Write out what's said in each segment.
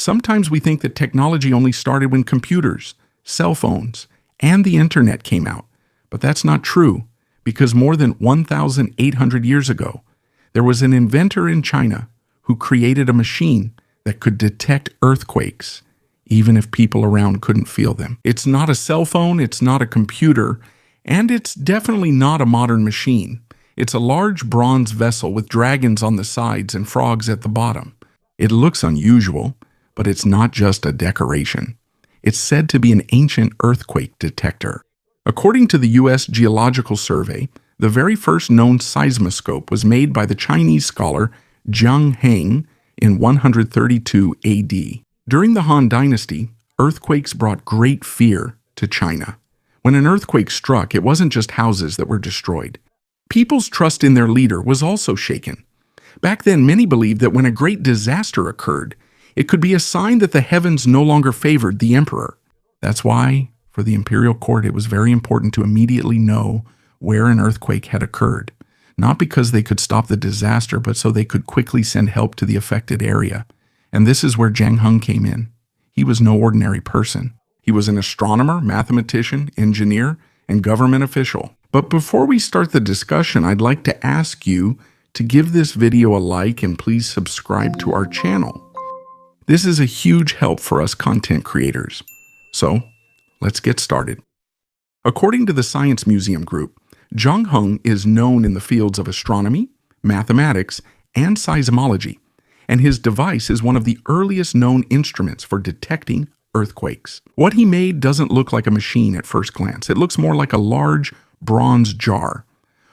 Sometimes we think that technology only started when computers, cell phones, and the internet came out, but that's not true, because more than 1,800 years ago, there was an inventor in China who created a machine that could detect earthquakes, even if people around couldn't feel them. It's not a cell phone, it's not a computer, and it's definitely not a modern machine. It's a large bronze vessel with dragons on the sides and frogs at the bottom. It looks unusual, but it's not just a decoration. It's said to be an ancient earthquake detector. According to the U.S. Geological Survey, the very first known seismoscope was made by the Chinese scholar Zhang Heng in 132 AD. During the Han Dynasty, earthquakes brought great fear to China. When an earthquake struck, it wasn't just houses that were destroyed. People's trust in their leader was also shaken. Back then, many believed that when a great disaster occurred, it could be a sign that the heavens no longer favored the emperor. That's why, for the imperial court, it was very important to immediately know where an earthquake had occurred. Not because they could stop the disaster, but so they could quickly send help to the affected area. And this is where Zhang Heng came in. He was no ordinary person. He was an astronomer, mathematician, engineer, and government official. But before we start the discussion, I'd like to ask you to give this video a like and please subscribe to our channel. This is a huge help for us content creators. So, let's get started. According to the Science Museum Group, Zhang Heng is known in the fields of astronomy, mathematics, and seismology, and his device is one of the earliest known instruments for detecting earthquakes. What he made doesn't look like a machine at first glance. It looks more like a large bronze jar.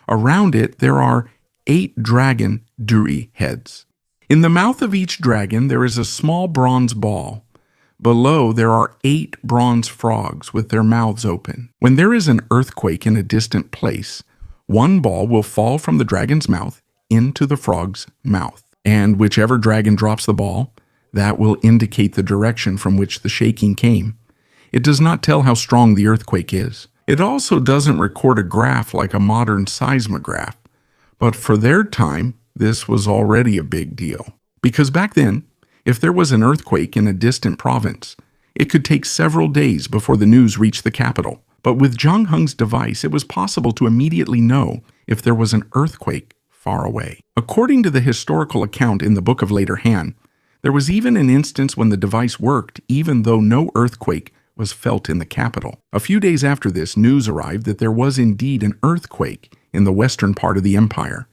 Around it, there are 8 dragon duri heads. In the mouth of each dragon, there is a small bronze ball. Below, there are 8 bronze frogs with their mouths open. When there is an earthquake in a distant place, one ball will fall from the dragon's mouth into the frog's mouth. And whichever dragon drops the ball, that will indicate the direction from which the shaking came. It does not tell how strong the earthquake is. It also doesn't record a graph like a modern seismograph. But for their time, this was already a big deal. Because back then, if there was an earthquake in a distant province, it could take several days before the news reached the capital. But with Zhang Heng's device, it was possible to immediately know if there was an earthquake far away. According to the historical account in the Book of Later Han, there was even an instance when the device worked even though no earthquake was felt in the capital. A few days after this, news arrived that there was indeed an earthquake in the western part of the empire.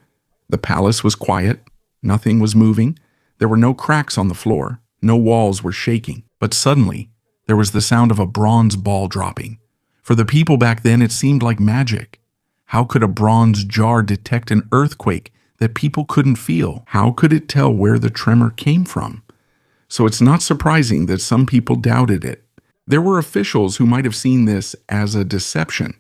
The palace was quiet, nothing was moving, there were no cracks on the floor, no walls were shaking. But suddenly, there was the sound of a bronze ball dropping. For the people back then, it seemed like magic. How could a bronze jar detect an earthquake that people couldn't feel? How could it tell where the tremor came from? So it's not surprising that some people doubted it. There were officials who might have seen this as a deception,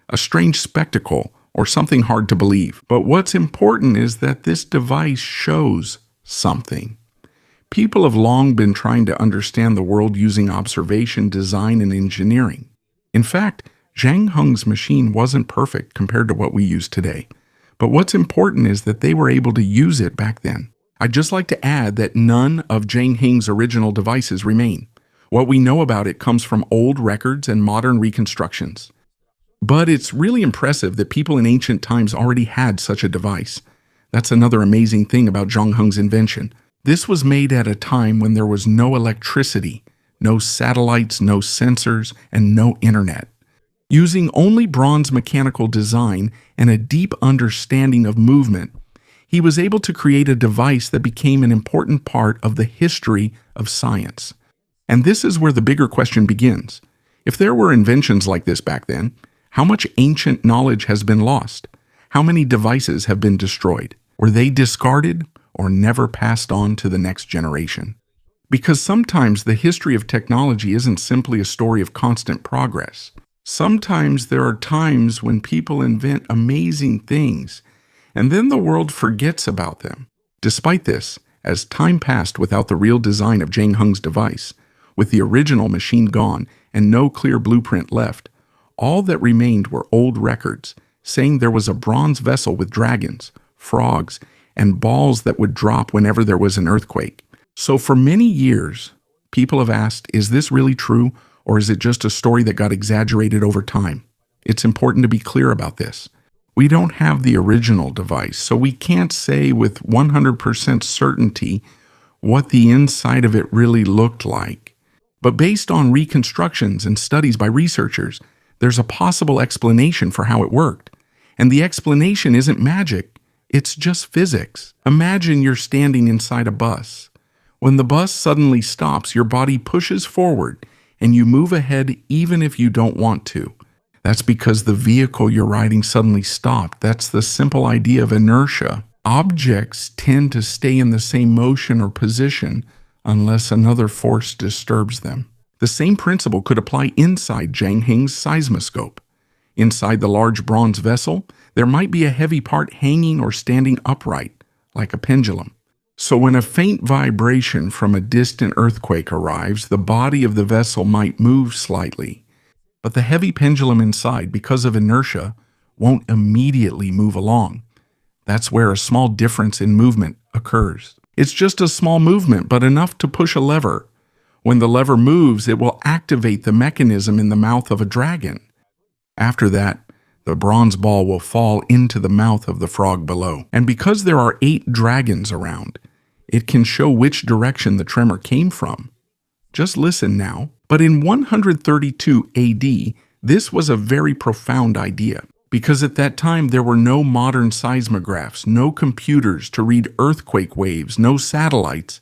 a strange spectacle, or something hard to believe. But what's important is that this device shows something. People have long been trying to understand the world using observation, design, and engineering. In fact, Zhang Heng's machine wasn't perfect compared to what we use today. But what's important is that they were able to use it back then. I'd just like to add that none of Zhang Heng's original devices remain. What we know about it comes from old records and modern reconstructions. But it's really impressive that people in ancient times already had such a device. That's another amazing thing about Zhang Heng's invention. This was made at a time when there was no electricity, no satellites, no sensors, and no internet. Using only bronze mechanical design and a deep understanding of movement, he was able to create a device that became an important part of the history of science. And this is where the bigger question begins. If there were inventions like this back then, how much ancient knowledge has been lost? How many devices have been destroyed? Were they discarded or never passed on to the next generation? Because sometimes the history of technology isn't simply a story of constant progress. Sometimes there are times when people invent amazing things, and then the world forgets about them. Despite this, as time passed without the real design of Zhang Heng's device, with the original machine gone and no clear blueprint left, all that remained were old records saying there was a bronze vessel with dragons, frogs, and balls that would drop whenever there was an earthquake. So for many years, People have asked, is this really true, or is it just a story that got exaggerated over time? It's important to be clear about this. We don't have the original device, so we can't say with 100% certainty what the inside of it really looked like. But based on reconstructions and studies by researchers, there's a possible explanation for how it worked. And the explanation isn't magic, it's just physics. Imagine you're standing inside a bus. When the bus suddenly stops, your body pushes forward and you move ahead even if you don't want to. That's because the vehicle you're riding suddenly stopped. That's the simple idea of inertia. Objects tend to stay in the same motion or position unless another force disturbs them. The same principle could apply inside Heng's seismoscope. Inside the large bronze vessel, there might be a heavy part hanging or standing upright, like a pendulum. So when a faint vibration from a distant earthquake arrives, the body of the vessel might move slightly. But the heavy pendulum inside, because of inertia, won't immediately move along. That's where a small difference in movement occurs. It's just a small movement, but enough to push a lever. When the lever moves, it will activate the mechanism in the mouth of a dragon. After that, the bronze ball will fall into the mouth of the frog below. And because there are 8 dragons around, it can show which direction the tremor came from. Just listen now. But in 132 AD, this was a very profound idea, because at that time there were no modern seismographs, no computers to read earthquake waves, no satellites,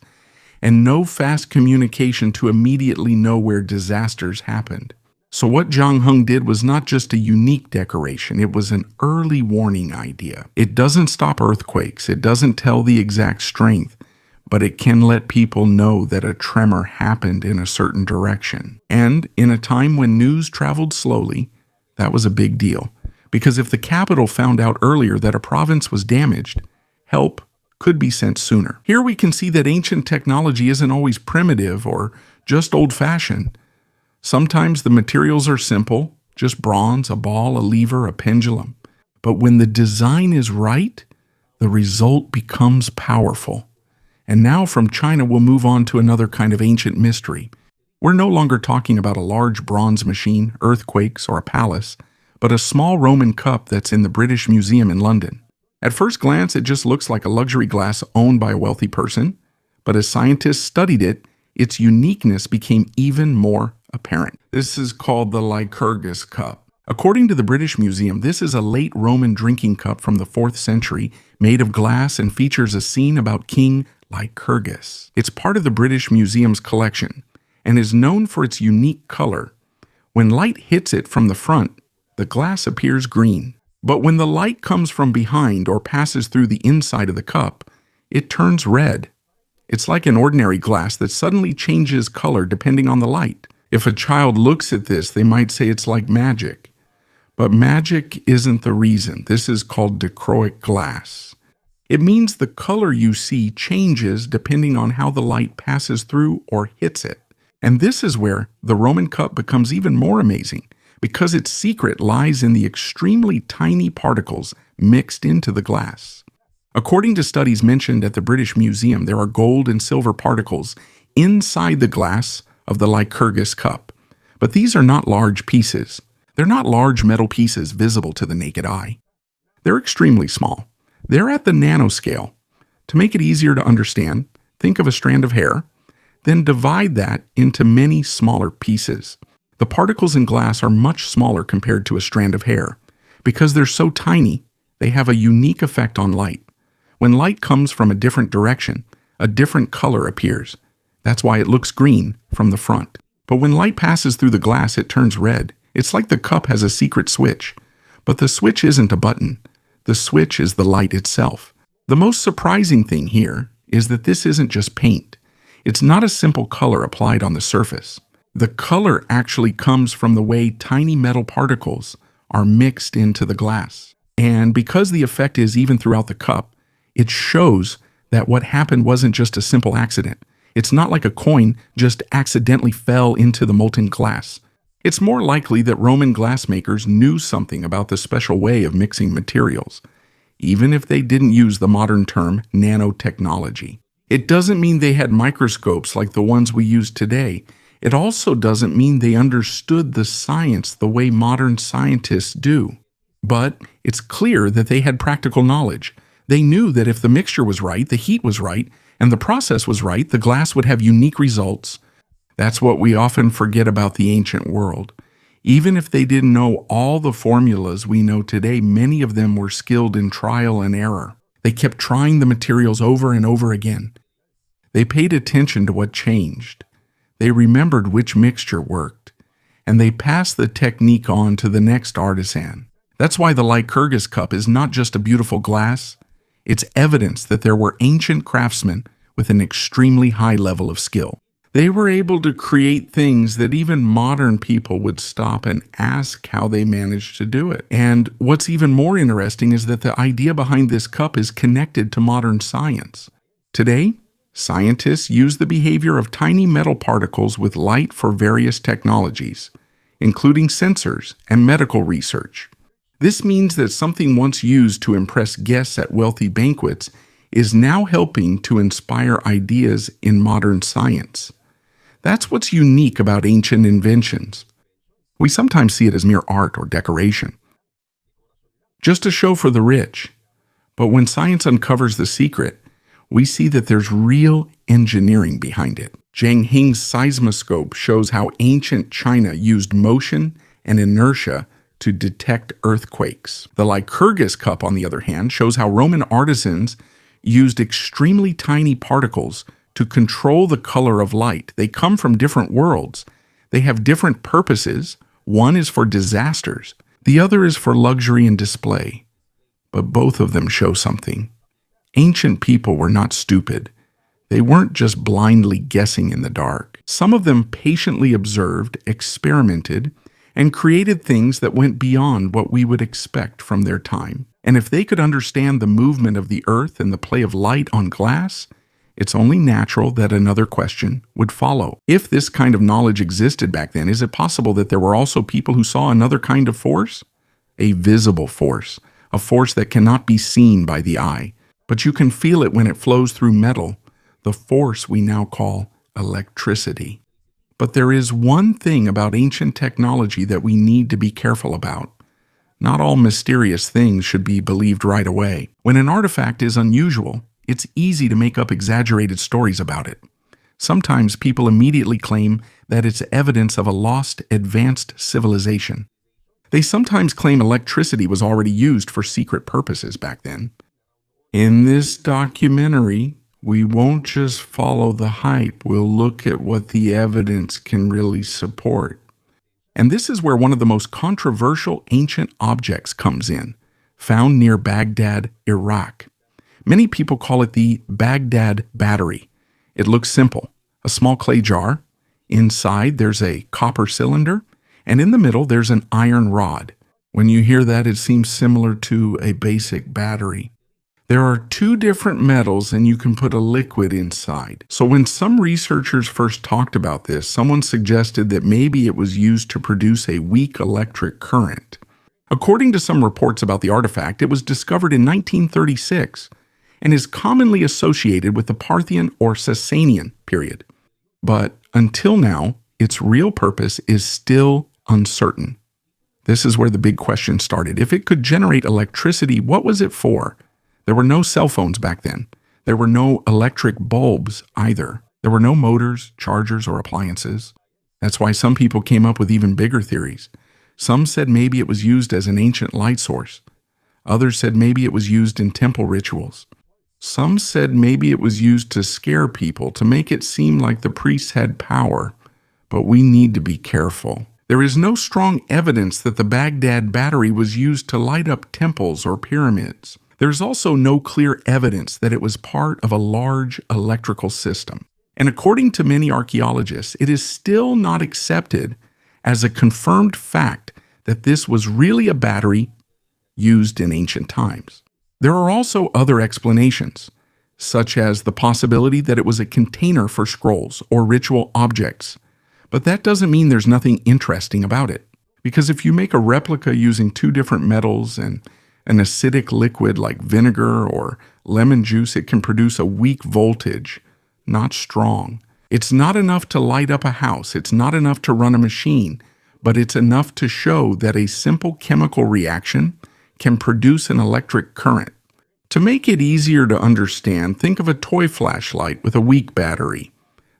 and no fast communication to immediately know where disasters happened. So what Zhang did was not just a unique decoration, it was an early warning idea. It doesn't stop earthquakes, it doesn't tell the exact strength, but it can let people know that a tremor happened in a certain direction. And in a time when news traveled slowly, that was a big deal. Because if the capital found out earlier that a province was damaged, help could be sent sooner. Here we can see that ancient technology isn't always primitive or just old-fashioned. Sometimes the materials are simple, just bronze, a ball, a lever, a pendulum. But when the design is right, the result becomes powerful. And now from China, we'll move on to another kind of ancient mystery. We're no longer talking about a large bronze machine, earthquakes, or a palace, but a small Roman cup that's in the British Museum in London. At first glance, it just looks like a luxury glass owned by a wealthy person, but as scientists studied it, its uniqueness became even more apparent. This is called the Lycurgus cup. According to the British Museum, this is a late Roman drinking cup from the 4th century, made of glass and features a scene about King Lycurgus. It's part of the British Museum's collection and is known for its unique color. When light hits it from the front, the glass appears green. But when the light comes from behind or passes through the inside of the cup, it turns red. It's like an ordinary glass that suddenly changes color depending on the light. If a child looks at this, they might say it's like magic. But magic isn't the reason. This is called dichroic glass. It means the color you see changes depending on how the light passes through or hits it. And this is where the Roman cup becomes even more amazing, because its secret lies in the extremely tiny particles mixed into the glass. According to studies mentioned at the British Museum, there are gold and silver particles inside the glass of the Lycurgus cup. But these are not large pieces. They're not large metal pieces visible to the naked eye. They're extremely small. They're at the nanoscale. To make it easier to understand, think of a strand of hair, then divide that into many smaller pieces. The particles in glass are much smaller compared to a strand of hair. Because they're so tiny, they have a unique effect on light. When light comes from a different direction, a different color appears. That's why it looks green from the front. But when light passes through the glass, it turns red. It's like the cup has a secret switch. But the switch isn't a button. The switch is the light itself. The most surprising thing here is that this isn't just paint. It's not a simple color applied on the surface. The color actually comes from the way tiny metal particles are mixed into the glass. And because the effect is even throughout the cup, it shows that what happened wasn't just a simple accident. It's not like a coin just accidentally fell into the molten glass. It's more likely that Roman glassmakers knew something about the special way of mixing materials, even if they didn't use the modern term nanotechnology. It doesn't mean they had microscopes like the ones we use today. It also doesn't mean they understood the science the way modern scientists do. But it's clear that they had practical knowledge. They knew that if the mixture was right, the heat was right, and the process was right, the glass would have unique results. That's what we often forget about the ancient world. Even if they didn't know all the formulas we know today, many of them were skilled in trial and error. They kept trying the materials over and over again. They paid attention to what changed. They remembered which mixture worked, and they passed the technique on to the next artisan. That's why the Lycurgus cup is not just a beautiful glass. It's evidence that there were ancient craftsmen with an extremely high level of skill. They were able to create things that even modern people would stop and ask how they managed to do it. And what's even more interesting is that the idea behind this cup is connected to modern science. Today, scientists use the behavior of tiny metal particles with light for various technologies, including sensors and medical research. This means that something once used to impress guests at wealthy banquets is now helping to inspire ideas in modern science. That's what's unique about ancient inventions. We sometimes see it as mere art or decoration, just a show for the rich. But when science uncovers the secret, we see that there's real engineering behind it. Heng's seismoscope shows how ancient China used motion and inertia to detect earthquakes. The Lycurgus cup, on the other hand, shows how Roman artisans used extremely tiny particles to control the color of light. They come from different worlds. They have different purposes. One is for disasters. The other is for luxury and display. But both of them show something. Ancient people were not stupid. They weren't just blindly guessing in the dark. Some of them patiently observed, experimented, and created things that went beyond what we would expect from their time. And if they could understand the movement of the earth and the play of light on glass, it's only natural that another question would follow. If this kind of knowledge existed back then, is it possible that there were also people who saw another kind of force? A visible force, a force that cannot be seen by the eye, but you can feel it when it flows through metal, the force we now call electricity. But there is one thing about ancient technology that we need to be careful about. Not all mysterious things should be believed right away. When an artifact is unusual, it's easy to make up exaggerated stories about it. Sometimes people immediately claim that it's evidence of a lost, advanced civilization. They sometimes claim electricity was already used for secret purposes back then. In this documentary, we won't just follow the hype, we'll look at what the evidence can really support. And this is where one of the most controversial ancient objects comes in, found near Baghdad, Iraq. Many people call it the Baghdad battery. It looks simple, a small clay jar. Inside there's a copper cylinder, and in the middle there's an iron rod. When you hear that, it seems similar to a basic battery. There are two different metals and you can put a liquid inside. So when some researchers first talked about this, someone suggested that maybe it was used to produce a weak electric current. According to some reports about the artifact, it was discovered in 1936 and is commonly associated with the Parthian or Sasanian period. But until now, its real purpose is still uncertain. This is where the big question started. If it could generate electricity, what was it for? There were no cell phones back then. There were no electric bulbs either. There were no motors, chargers, or appliances. That's why some people came up with even bigger theories. Some said maybe it was used as an ancient light source. Others said maybe it was used in temple rituals. Some said maybe it was used to scare people, to make it seem like the priests had power. But we need to be careful. There is no strong evidence that the Baghdad battery was used to light up temples or pyramids. There's also no clear evidence that it was part of a large electrical system. And according to many archaeologists, it is still not accepted as a confirmed fact that this was really a battery used in ancient times. There are also other explanations, such as the possibility that it was a container for scrolls or ritual objects. But that doesn't mean there's nothing interesting about it. Because if you make a replica using two different metals and An acidic liquid like vinegar or lemon juice, it can produce a weak voltage, not strong. It's not enough to light up a house, it's not enough to run a machine, but it's enough to show that a simple chemical reaction can produce an electric current. To make it easier to understand, think of a toy flashlight with a weak battery.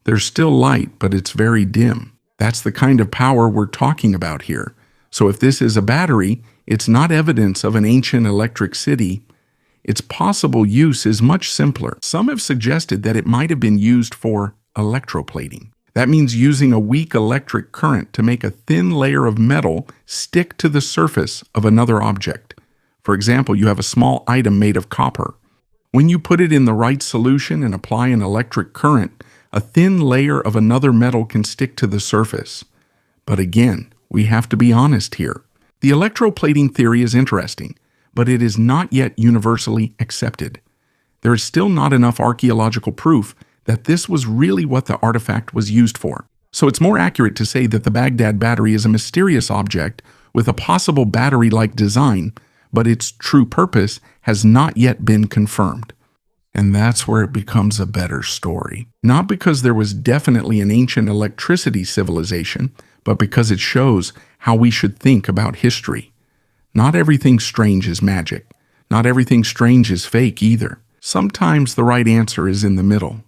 There's still light, but it's very dim. That's the kind of power we're talking about here. So if this is a battery, it's not evidence of an ancient electric city. Its possible use is much simpler. Some have suggested that it might have been used for electroplating. That means using a weak electric current to make a thin layer of metal stick to the surface of another object. For example, you have a small item made of copper. When you put it in the right solution and apply an electric current, a thin layer of another metal can stick to the surface. But again, we have to be honest here. The electroplating theory is interesting, but it is not yet universally accepted. There is still not enough archaeological proof that this was really what the artifact was used for. So it's more accurate to say that the Baghdad battery is a mysterious object with a possible battery-like design, but its true purpose has not yet been confirmed. And that's where it becomes a better story. Not because there was definitely an ancient electricity civilization, but because it shows how we should think about history. Not everything strange is magic. Not everything strange is fake either. Sometimes the right answer is in the middle.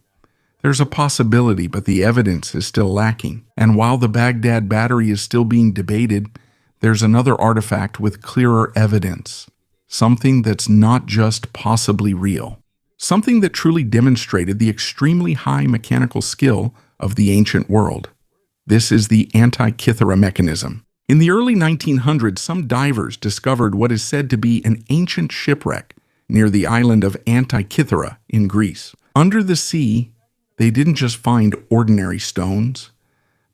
There's a possibility, but the evidence is still lacking. And while the Baghdad battery is still being debated, there's another artifact with clearer evidence. Something that's not just possibly real. Something that truly demonstrated the extremely high mechanical skill of the ancient world. This is the Antikythera mechanism. In the early 1900s, some divers discovered what is said to be an ancient shipwreck near the island of Antikythera in Greece. Under the sea, they didn't just find ordinary stones.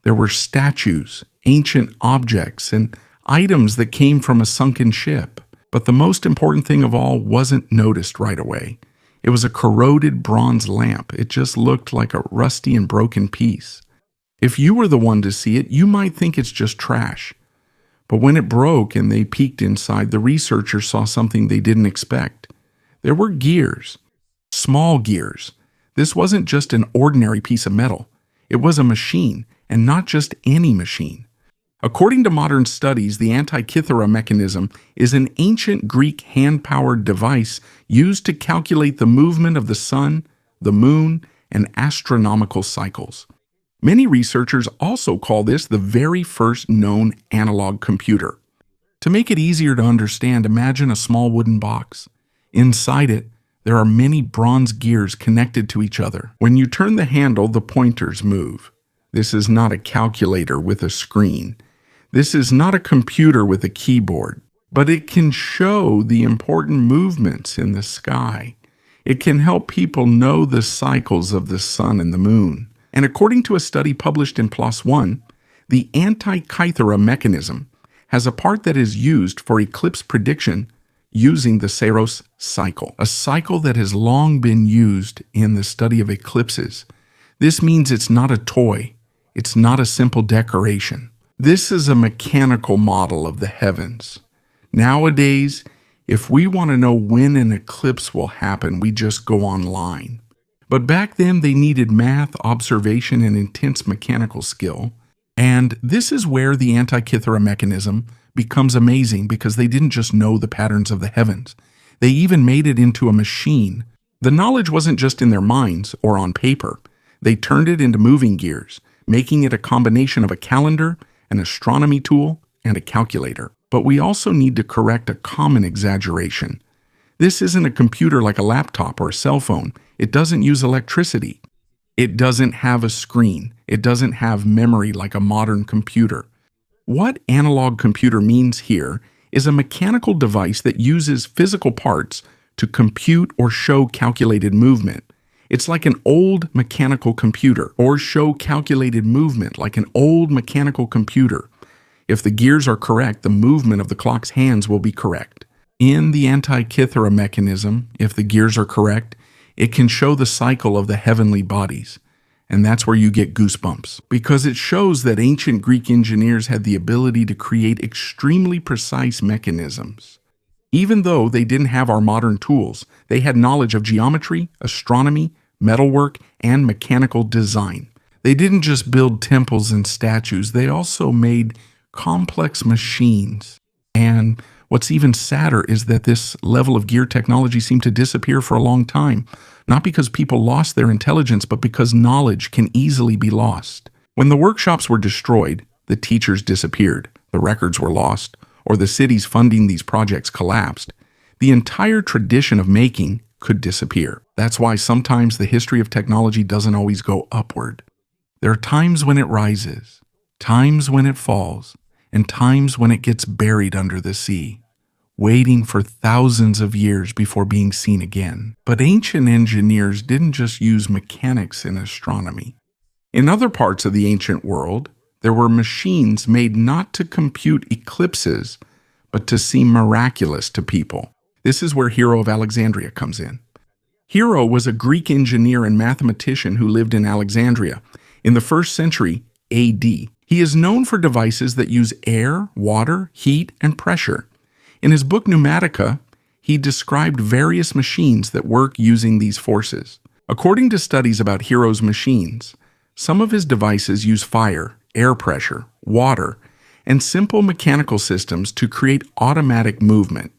There were statues, ancient objects, and items that came from a sunken ship. But the most important thing of all wasn't noticed right away. It was a corroded bronze lamp. It just looked like a rusty and broken piece. If you were the one to see it, you might think it's just trash. But when it broke and they peeked inside, the researchers saw something they didn't expect. There were gears, small gears. This wasn't just an ordinary piece of metal. It was a machine, and not just any machine. According to modern studies, the Antikythera mechanism is an ancient Greek hand-powered device used to calculate the movement of the sun, the moon, and astronomical cycles. Many researchers also call this the very first known analog computer. To make it easier to understand, imagine a small wooden box. Inside it, there are many bronze gears connected to each other. When you turn the handle, the pointers move. This is not a calculator with a screen. This is not a computer with a keyboard, but it can show the important movements in the sky. It can help people know the cycles of the sun and the moon. And according to a study published in PLOS ONE, the Antikythera mechanism has a part that is used for eclipse prediction using the Saros cycle, a cycle that has long been used in the study of eclipses. This means it's not a toy. It's not a simple decoration. This is a mechanical model of the heavens. Nowadays, if we want to know when an eclipse will happen, we just go online. But back then, they needed math, observation, and intense mechanical skill. And this is where the Antikythera mechanism becomes amazing, because they didn't just know the patterns of the heavens. They even made it into a machine. The knowledge wasn't just in their minds or on paper. They turned it into moving gears, making it a combination of a calendar, an astronomy tool, and a calculator. But we also need to correct a common exaggeration. This isn't a computer like a laptop or a cell phone. It doesn't use electricity. It doesn't have a screen. It doesn't have memory like a modern computer. What analog computer means here is a mechanical device that uses physical parts to compute or show calculated movement. It's like an old mechanical computer, or show calculated movement like an old mechanical computer. If the gears are correct, the movement of the clock's hands will be correct. In the Antikythera mechanism, if the gears are correct, it can show the cycle of the heavenly bodies. And that's where you get goosebumps, because it shows that ancient Greek engineers had the ability to create extremely precise mechanisms. Even though they didn't have our modern tools, they had knowledge of geometry, astronomy, metalwork, and mechanical design. They didn't just build temples and statues, they also made complex machines. And what's even sadder is that this level of gear technology seemed to disappear for a long time, not because people lost their intelligence, but because knowledge can easily be lost. When the workshops were destroyed, the teachers disappeared, the records were lost, or the cities funding these projects collapsed, the entire tradition of making could disappear. That's why sometimes the history of technology doesn't always go upward. There are times when it rises, times when it falls, and times when it gets buried under the sea, waiting for thousands of years before being seen again. But ancient engineers didn't just use mechanics in astronomy. In other parts of the ancient world, there were machines made not to compute eclipses, but to seem miraculous to people. This is where Hero of Alexandria comes in. Hero was a Greek engineer and mathematician who lived in Alexandria in the 1st century AD. He is known for devices that use air, water, heat, and pressure. In his book Pneumatica, he described various machines that work using these forces. According to studies about Hero's machines, some of his devices use fire, air pressure, water, and simple mechanical systems to create automatic movement.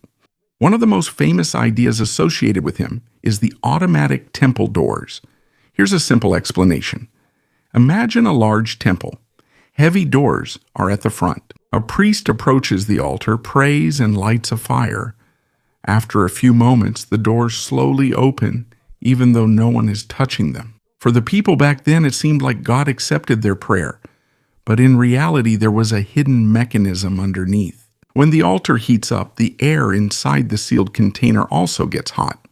One of the most famous ideas associated with him is the automatic temple doors. Here's a simple explanation. Imagine a large temple. Heavy doors are at the front. A priest approaches the altar, prays, and lights a fire. After a few moments, the doors slowly open, even though no one is touching them. For the people back then, it seemed like God accepted their prayer. But in reality, there was a hidden mechanism underneath. When the altar heats up, the air inside the sealed container also gets hot.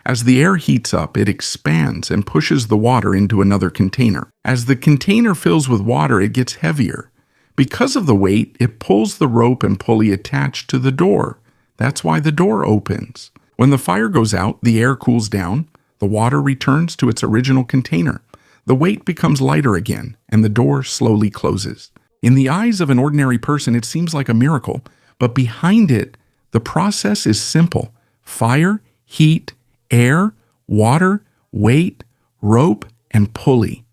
As the air heats up, it expands and pushes the water into another container. As the container fills with water, it gets heavier. Because of the weight, it pulls the rope and pulley attached to the door. That's why the door opens. When the fire goes out, the air cools down, the water returns to its original container. The weight becomes lighter again, and the door slowly closes. In the eyes of an ordinary person, it seems like a miracle, but behind it, the process is simple. Fire, heat, air, water, weight, rope, and pulley.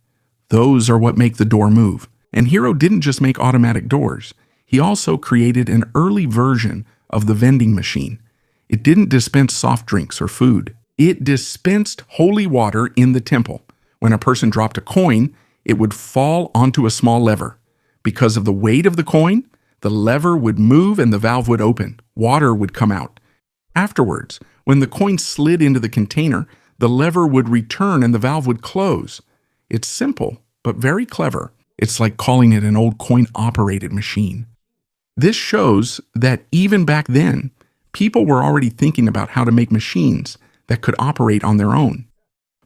Those are what make the door move. And Hero didn't just make automatic doors. He also created an early version of the vending machine. It didn't dispense soft drinks or food. It dispensed holy water in the temple. When a person dropped a coin, it would fall onto a small lever. Because of the weight of the coin, the lever would move and the valve would open. Water would come out. Afterwards, when the coin slid into the container, the lever would return and the valve would close. It's simple, but very clever. It's like calling it an old coin-operated machine. This shows that even back then, people were already thinking about how to make machines that could operate on their own.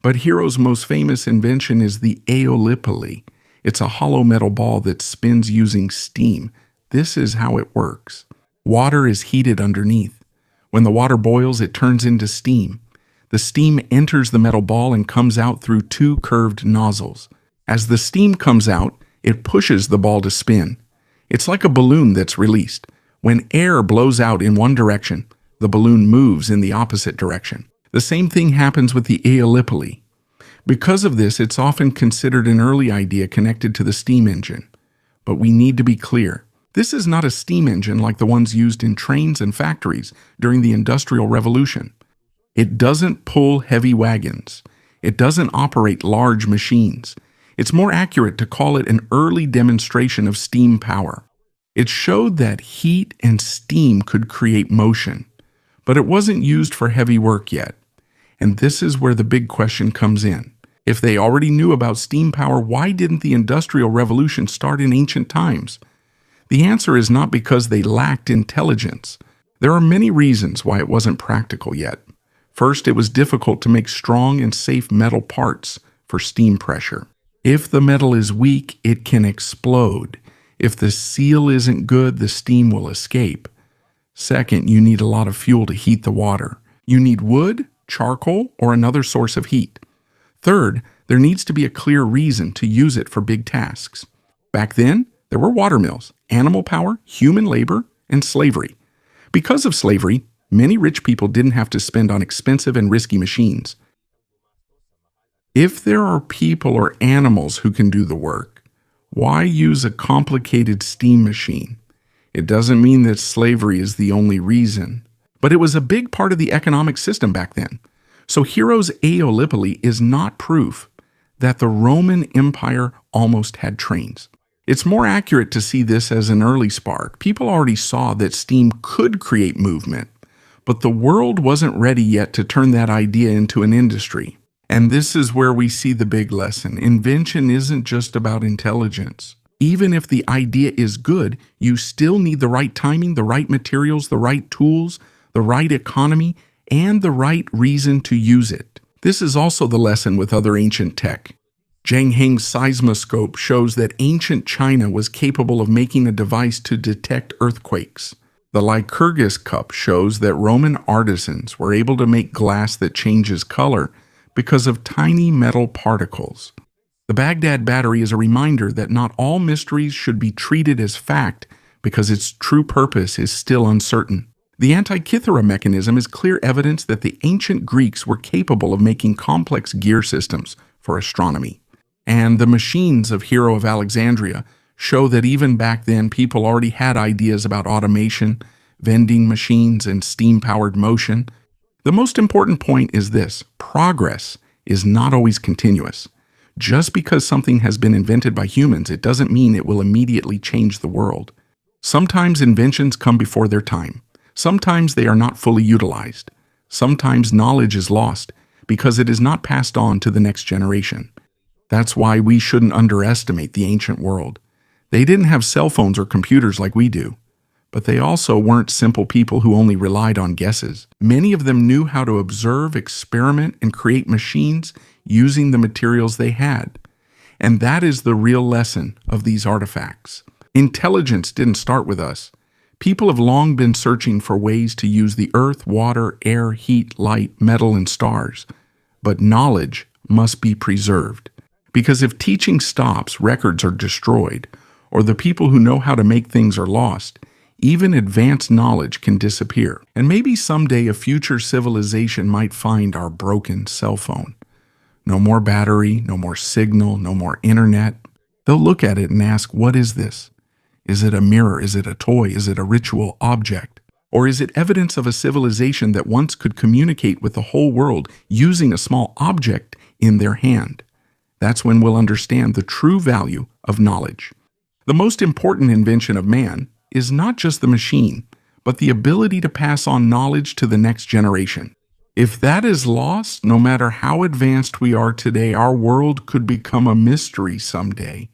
But Hero's most famous invention is the aeolipile. It's a hollow metal ball that spins using steam. This is how it works. Water is heated underneath. When the water boils, it turns into steam. The steam enters the metal ball and comes out through 2 curved nozzles. As the steam comes out, it pushes the ball to spin. It's like a balloon that's released. When air blows out in one direction, the balloon moves in the opposite direction. The same thing happens with the aeolipile. Because of this, it's often considered an early idea connected to the steam engine. But we need to be clear. This is not a steam engine like the ones used in trains and factories during the Industrial Revolution. It doesn't pull heavy wagons. It doesn't operate large machines. It's more accurate to call it an early demonstration of steam power. It showed that heat and steam could create motion, but it wasn't used for heavy work yet. And this is where the big question comes in. If they already knew about steam power, why didn't the Industrial Revolution start in ancient times? The answer is not because they lacked intelligence. There are many reasons why it wasn't practical yet. First, it was difficult to make strong and safe metal parts for steam pressure. If the metal is weak, it can explode. If the seal isn't good, the steam will escape. Second, you need a lot of fuel to heat the water. You need wood, charcoal, or another source of heat. Third, there needs to be a clear reason to use it for big tasks. Back then, there were water mills, animal power, human labor, and slavery. Because of slavery, Many rich people didn't have to spend on expensive and risky machines. If there are people or animals who can do the work, why use a complicated steam machine? It doesn't mean that slavery is the only reason, but it was a big part of the economic system back then. So Hero's Aeolipoli is not proof that the Roman Empire almost had trains. It's more accurate to see this as an early spark. People already saw that steam could create movement, but the world wasn't ready yet to turn that idea into an industry. And this is where we see the big lesson. Invention isn't just about intelligence. Even if the idea is good, you still need the right timing, the right materials, the right tools, the right economy, and the right reason to use it. This is also the lesson with other ancient tech. Zhang Heng's Seismoscope shows that ancient China was capable of making a device to detect earthquakes. The Lycurgus cup shows that Roman artisans were able to make glass that changes color because of tiny metal particles. The Baghdad battery is a reminder that not all mysteries should be treated as fact because its true purpose is still uncertain. The Antikythera mechanism is clear evidence that the ancient Greeks were capable of making complex gear systems for astronomy. And the machines of Hero of Alexandria show that even back then people already had ideas about automation, vending machines, and steam-powered motion. The most important point is this: progress is not always continuous. Just because something has been invented by humans, it doesn't mean it will immediately change the world. Sometimes inventions come before their time. Sometimes they are not fully utilized. Sometimes knowledge is lost because it is not passed on to the next generation. That's why we shouldn't underestimate the ancient world. They didn't have cell phones or computers like we do, but they also weren't simple people who only relied on guesses. Many of them knew how to observe, experiment, and create machines using the materials they had. And that is the real lesson of these artifacts. Intelligence didn't start with us. People have long been searching for ways to use the earth, water, air, heat, light, metal, and stars. But knowledge must be preserved. Because if teaching stops, records are destroyed, or the people who know how to make things are lost, even advanced knowledge can disappear. And maybe someday a future civilization might find our broken cell phone. No more battery, no more signal, no more internet. They'll look at it and ask, what is this? Is it a mirror? Is it a toy? Is it a ritual object? Or is it evidence of a civilization that once could communicate with the whole world using a small object in their hand? That's when we'll understand the true value of knowledge. The most important invention of man is not just the machine, but the ability to pass on knowledge to the next generation. If that is lost, no matter how advanced we are today, our world could become a mystery someday.